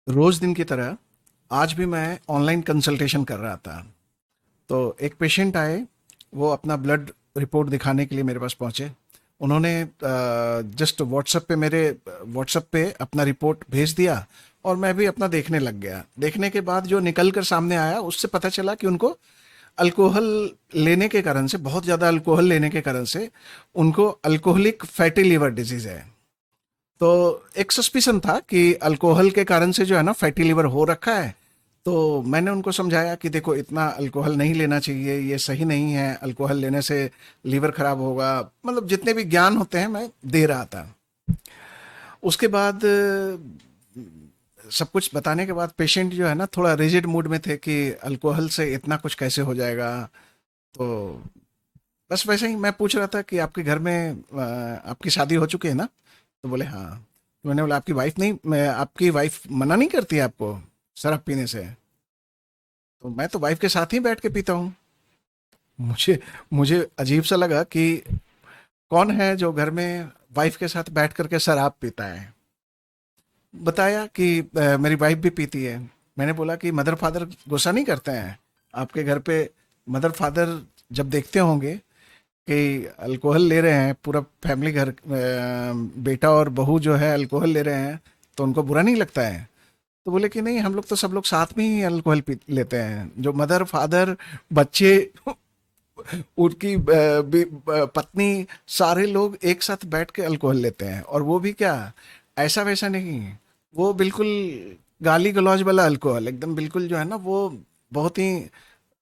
रोज दिन की तरह आज भी मैं ऑनलाइन कंसल्टेशन कर रहा था। तो एक पेशेंट आए, वो अपना ब्लड रिपोर्ट दिखाने के लिए मेरे पास पहुंचे। उन्होंने जस्ट व्हाट्सएप पे अपना रिपोर्ट भेज दिया और मैं भी अपना देखने लग गया। देखने के बाद जो निकल कर सामने आया उससे पता चला कि उनको अल्कोहल लेने के कारण से, बहुत ज़्यादा अल्कोहल लेने के कारण से उनको अल्कोहलिक फैटी लिवर डिजीज़ है। तो एक सस्पिशन था कि अल्कोहल के कारण से जो है ना फैटी लिवर हो रखा है। तो मैंने उनको समझाया कि देखो, इतना अल्कोहल नहीं लेना चाहिए, ये सही नहीं है, अल्कोहल लेने से लीवर खराब होगा। मतलब जितने भी ज्ञान होते हैं मैं दे रहा था। उसके बाद सब कुछ बताने के बाद पेशेंट जो है ना थोड़ा रिजिड मूड में थे कि अल्कोहल से इतना कुछ कैसे हो जाएगा। तो बस वैसे ही मैं पूछ रहा था कि आपके घर में आपकी शादी हो चुकी है ना? तो बोले हाँ। तो मैंने बोला आपकी वाइफ नहीं, मैं आपकी वाइफ मना नहीं करती है आपको शराब पीने से? तो मैं तो वाइफ के साथ ही बैठ के पीता हूँ। मुझे मुझे अजीब सा लगा कि कौन है जो घर में वाइफ के साथ बैठ करके शराब पीता है। बताया कि मेरी वाइफ भी पीती है। मैंने बोला कि मदर फादर गुस्सा नहीं करते हैं आपके घर पे? मदर फादर जब देखते होंगे कि अल्कोहल ले रहे हैं, पूरा फैमिली घर, बेटा और बहू जो है अल्कोहल ले रहे हैं, तो उनको बुरा नहीं लगता है? तो बोले कि नहीं, हम लोग तो सब लोग साथ में ही अल्कोहल पी लेते हैं, जो मदर फादर बच्चे उनकी पत्नी, सारे लोग एक साथ बैठ के अल्कोहल लेते हैं। और वो भी क्या, ऐसा वैसा नहीं, वो बिल्कुल गाली गलौज वाला अल्कोहल, एकदम बिल्कुल जो है ना वो बहुत ही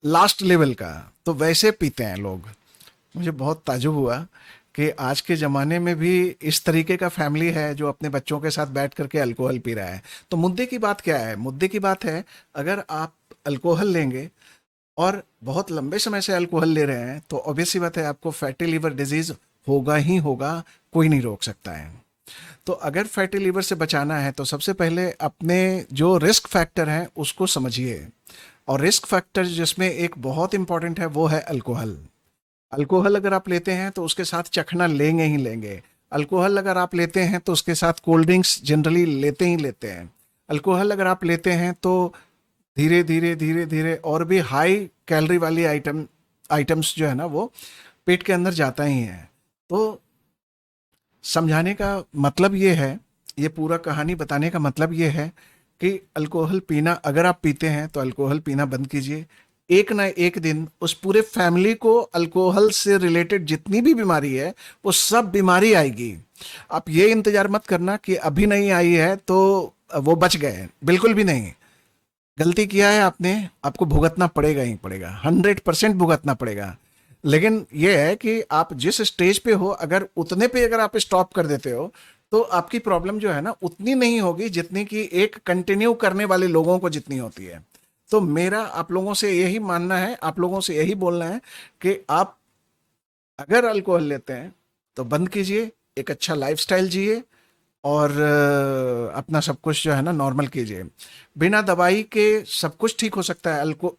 लास्ट लेवल का। तो वैसे पीते हैं लोग। मुझे बहुत ताज्जुब हुआ कि आज के ज़माने में भी इस तरीके का फैमिली है जो अपने बच्चों के साथ बैठ करके अल्कोहल पी रहा है। तो मुद्दे की बात क्या है? मुद्दे की बात है, अगर आप अल्कोहल लेंगे और बहुत लंबे समय से अल्कोहल ले रहे हैं तो ऑब्वियस सी बात है आपको फैटी लिवर डिजीज होगा ही होगा, कोई नहीं रोक सकता है। तो अगर फैटी लिवर से बचाना है तो सबसे पहले अपने जो रिस्क फैक्टर हैं उसको समझिए। और रिस्क फैक्टर जिसमें एक बहुत इंपॉर्टेंट है वो है अल्कोहल। अल्कोहल अगर आप लेते हैं तो उसके साथ चखना लेंगे ही लेंगे। अल्कोहल अगर आप लेते हैं तो उसके साथ कोल्ड ड्रिंक्स जनरली लेते ही लेते हैं। अल्कोहल अगर आप लेते हैं तो धीरे धीरे धीरे धीरे और भी हाई कैलोरी वाली आइटम्स जो है ना वो पेट के अंदर जाता ही है। तो समझाने का मतलब ये है, ये पूरा कहानी बताने का मतलब ये है कि अल्कोहल पीना, अगर आप पीते हैं तो अल्कोहल पीना बंद कीजिए। एक ना एक दिन उस पूरे फैमिली को अल्कोहल से रिलेटेड जितनी भी बीमारी है वो सब बीमारी आएगी। आप ये इंतजार मत करना कि अभी नहीं आई है तो वो बच गए, बिल्कुल भी नहीं। गलती किया है आपने, आपको भुगतना पड़ेगा ही पड़ेगा, 100% भुगतना पड़ेगा। लेकिन यह है कि आप जिस स्टेज पे हो, अगर उतने पे अगर आप स्टॉप कर देते हो तो आपकी प्रॉब्लम जो है ना उतनी नहीं होगी जितनी कि एक कंटिन्यू करने वाले लोगों को जितनी होती है। तो मेरा आप लोगों से यही मानना है, आप लोगों से यही बोलना है कि आप अगर अल्कोहल लेते हैं तो बंद कीजिए, एक अच्छा लाइफस्टाइल जिए और अपना सब कुछ जो है ना नॉर्मल कीजिए। बिना दवाई के सब कुछ ठीक हो सकता है। अल्को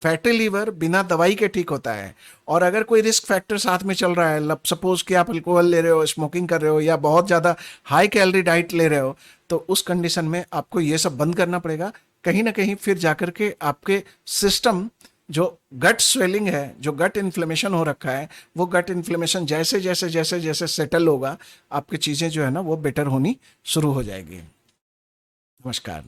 फैटी लीवर बिना दवाई के ठीक होता है। और अगर कोई रिस्क फैक्टर साथ में चल रहा है, सपोज कि आप अल्कोहल ले रहे हो, स्मोकिंग कर रहे हो या बहुत ज़्यादा हाई कैलोरी डाइट ले रहे हो, तो उस कंडीशन में आपको ये सब बंद करना पड़ेगा। कहीं ना कहीं फिर जाकर के आपके सिस्टम, जो गट स्वेलिंग है, जो गट इन्फ्लेमेशन हो रखा है, वो गट इन्फ्लेमेशन जैसे जैसे जैसे जैसे सेटल होगा, आपकी चीज़ें जो है ना वो बेटर होनी शुरू हो जाएगी। नमस्कार।